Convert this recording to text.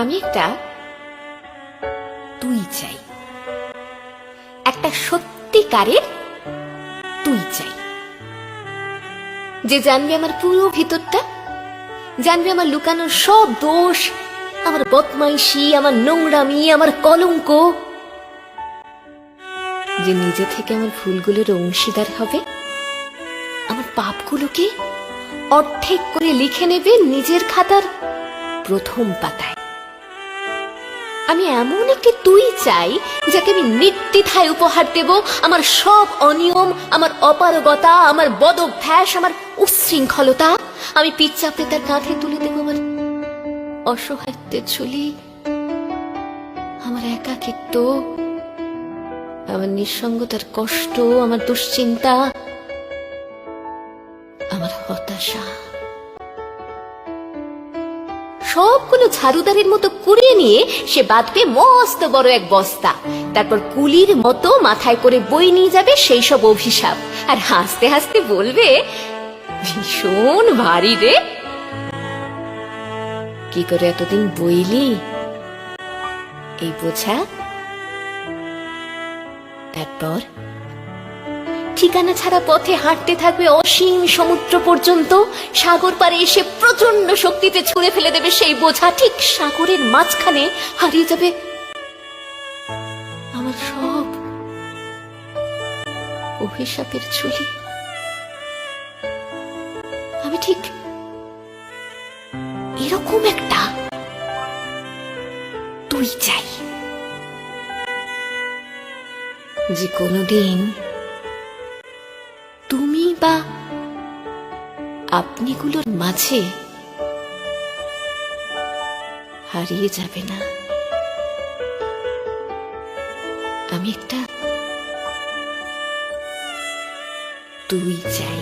আমি একটা তুই চাই, একটা সত্যিকারের তুই চাই, যে জানবে আমার পুরো ভিতরটা, জানবে আমার লুকানোর সব দোষ, আমার বদমাইশি, আমার নোংরামি, আমার কলঙ্ক, যে নিজে থেকে আমার ভুলগুলোর অংশীদার হবে, আমার পাপগুলোকে অর্ধেক করে লিখে নেবে নিজের খাতার প্রথম পাতায়। আমি এমন একটি তুই চাই যাকে আমি নির্দ্বিধায় উপহার দেব আমার সব অনিয়ম, আমার অপারগতা, আমার বদভ্যাস, আমার উচ্ছৃঙ্খলতা। আমি পিঠ চাপড়ে তার কাঁধে তুলে দেব আমার অসহায়ত্বের ঝুলি, আমার একাকিত্ব, আমার নিঃসঙ্গতার কষ্ট, আমার দুশ্চিন্তা, আমার হতাশা, সবগুলো ঝাড়ুদারের মতো কুড়িয়ে নিয়ে সে বাঁধবে মস্ত বড় এক বস্তা। তারপর কুলির মতো মাথায় করে বই নিয়ে যাবে সেই সব অভিশাপ, আর হাসতে হাসতে বলবে, ভীষণ ভারী রে, কি করে এতদিন বইলি এই বোঝা। তারপর ঠিকানা ছাড়া পথে হাঁটতে থাকবে অসীম সমুদ্র পর্যন্ত। সাগর পারে এসে প্রচন্ড শক্তিতে ছুঁড়ে ফেলে দেবে সেই বোঝা। ঠিক সাগরের মাঝখানে হারিয়ে যাবে আমার সব অভিশাপের ঝুলি। আমি ঠিক এরকম একটা তুই চাই, যে কোনোদিন তুমি বা আপনিগুলোর মাঝে হারিয়ে যাবে না। আমি একটা তুই চাই।